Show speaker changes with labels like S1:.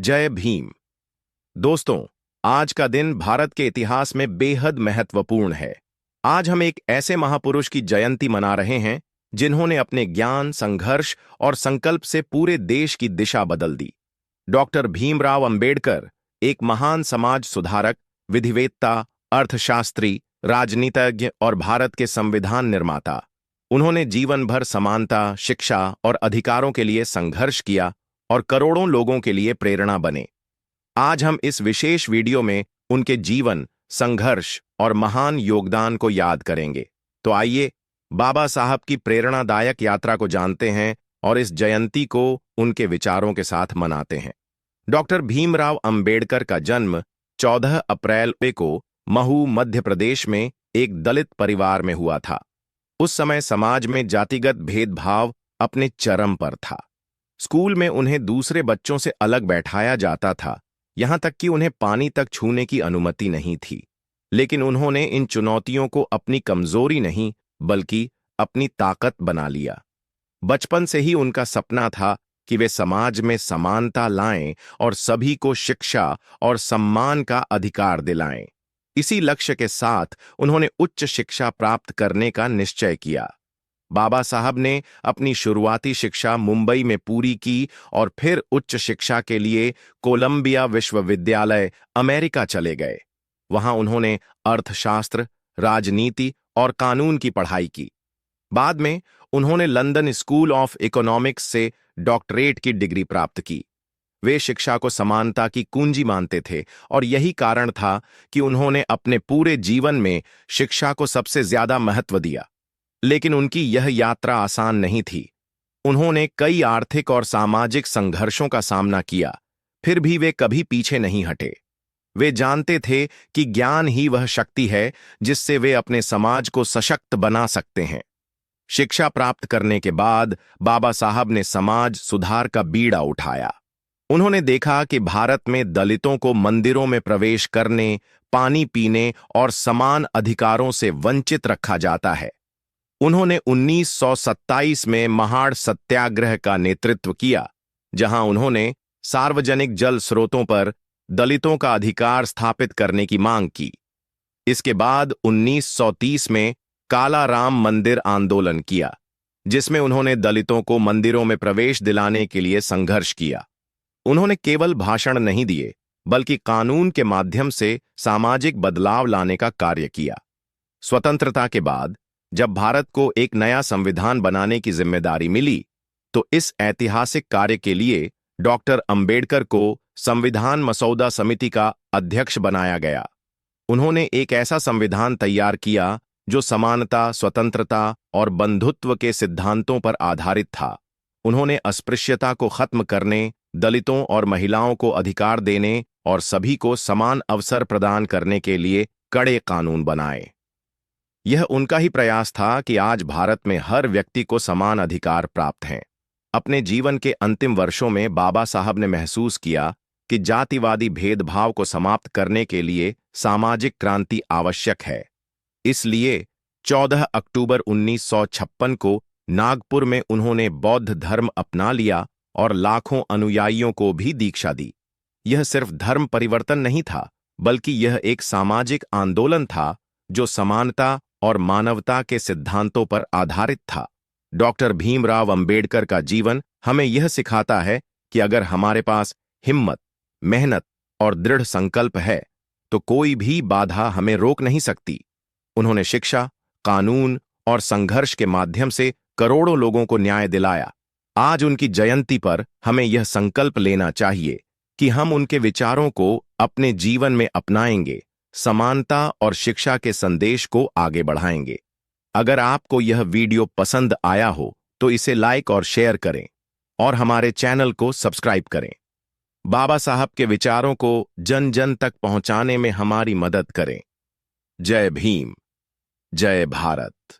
S1: जय भीम। दोस्तों, आज का दिन भारत के इतिहास में बेहद महत्वपूर्ण है। आज हम एक ऐसे महापुरुष की जयंती मना रहे हैं जिन्होंने अपने ज्ञान, संघर्ष और संकल्प से पूरे देश की दिशा बदल दी। डॉक्टर भीमराव अंबेडकर एक महान समाज सुधारक, विधिवेत्ता, अर्थशास्त्री, राजनीतिज्ञ और भारत के संविधान निर्माता। उन्होंने जीवन भर समानता, शिक्षा और अधिकारों के लिए संघर्ष किया और करोड़ों लोगों के लिए प्रेरणा बने। आज हम इस विशेष वीडियो में उनके जीवन, संघर्ष और महान योगदान को याद करेंगे। तो आइए बाबा साहब की प्रेरणादायक यात्रा को जानते हैं और इस जयंती को उनके विचारों के साथ मनाते हैं। डॉक्टर भीमराव अंबेडकर का जन्म 14 अप्रैल को महू, मध्य प्रदेश में एक दलित परिवार में हुआ था। उस समय समाज में जातिगत भेदभाव अपने चरम पर था। स्कूल में उन्हें दूसरे बच्चों से अलग बैठाया जाता था, यहां तक कि उन्हें पानी तक छूने की अनुमति नहीं थी। लेकिन उन्होंने इन चुनौतियों को अपनी कमजोरी नहीं बल्कि अपनी ताकत बना लिया। बचपन से ही उनका सपना था कि वे समाज में समानता लाएं और सभी को शिक्षा और सम्मान का अधिकार दिलाएं। इसी लक्ष्य के साथ उन्होंने उच्च शिक्षा प्राप्त करने का निश्चय किया। बाबा साहब ने अपनी शुरुआती शिक्षा मुंबई में पूरी की और फिर उच्च शिक्षा के लिए कोलंबिया विश्वविद्यालय, अमेरिका चले गए। वहां उन्होंने अर्थशास्त्र, राजनीति और कानून की पढ़ाई की। बाद में उन्होंने लंदन स्कूल ऑफ इकोनॉमिक्स से डॉक्टरेट की डिग्री प्राप्त की। वे शिक्षा को समानता की कुंजी मानते थे और यही कारण था कि उन्होंने अपने पूरे जीवन में शिक्षा को सबसे ज्यादा महत्व दिया। लेकिन उनकी यह यात्रा आसान नहीं थी। उन्होंने कई आर्थिक और सामाजिक संघर्षों का सामना किया, फिर भी वे कभी पीछे नहीं हटे। वे जानते थे कि ज्ञान ही वह शक्ति है जिससे वे अपने समाज को सशक्त बना सकते हैं। शिक्षा प्राप्त करने के बाद बाबा साहब ने समाज सुधार का बीड़ा उठाया। उन्होंने देखा कि भारत में दलितों को मंदिरों में प्रवेश करने, पानी पीने और समान अधिकारों से वंचित रखा जाता है। उन्होंने 1927 में महाड़ सत्याग्रह का नेतृत्व किया, जहां उन्होंने सार्वजनिक जल स्रोतों पर दलितों का अधिकार स्थापित करने की मांग की। इसके बाद 1930 में काला राम मंदिर आंदोलन किया, जिसमें उन्होंने दलितों को मंदिरों में प्रवेश दिलाने के लिए संघर्ष किया। उन्होंने केवल भाषण नहीं दिए, बल्कि कानून के माध्यम से सामाजिक बदलाव लाने का कार्य किया। स्वतंत्रता के बाद जब भारत को एक नया संविधान बनाने की जिम्मेदारी मिली, तो इस ऐतिहासिक कार्य के लिए डॉक्टर अंबेडकर को संविधान मसौदा समिति का अध्यक्ष बनाया गया। उन्होंने एक ऐसा संविधान तैयार किया जो समानता, स्वतंत्रता और बंधुत्व के सिद्धांतों पर आधारित था। उन्होंने अस्पृश्यता को खत्म करने, दलितों और महिलाओं को अधिकार देने और सभी को समान अवसर प्रदान करने के लिए कड़े कानून बनाए। यह उनका ही प्रयास था कि आज भारत में हर व्यक्ति को समान अधिकार प्राप्त हैं। अपने जीवन के अंतिम वर्षों में बाबा साहब ने महसूस किया कि जातिवादी भेदभाव को समाप्त करने के लिए सामाजिक क्रांति आवश्यक है। इसलिए 14 अक्टूबर 1956 को नागपुर में उन्होंने बौद्ध धर्म अपना लिया और लाखों अनुयायियों को भी दीक्षा दी। यह सिर्फ धर्म परिवर्तन नहीं था, बल्कि यह एक सामाजिक आंदोलन था जो समानता और मानवता के सिद्धांतों पर आधारित था। डॉक्टर भीमराव अंबेडकर का जीवन हमें यह सिखाता है कि अगर हमारे पास हिम्मत, मेहनत और दृढ़ संकल्प है, तो कोई भी बाधा हमें रोक नहीं सकती। उन्होंने शिक्षा, कानून और संघर्ष के माध्यम से करोड़ों लोगों को न्याय दिलाया। आज उनकी जयंती पर हमें यह संकल्प लेना चाहिए कि हम उनके विचारों को अपने जीवन में अपनाएंगे, समानता और शिक्षा के संदेश को आगे बढ़ाएंगे। अगर आपको यह वीडियो पसंद आया हो तो इसे लाइक और शेयर करें और हमारे चैनल को सब्सक्राइब करें। बाबा साहब के विचारों को जन जन तक पहुंचाने में हमारी मदद करें। जय भीम, जय भारत।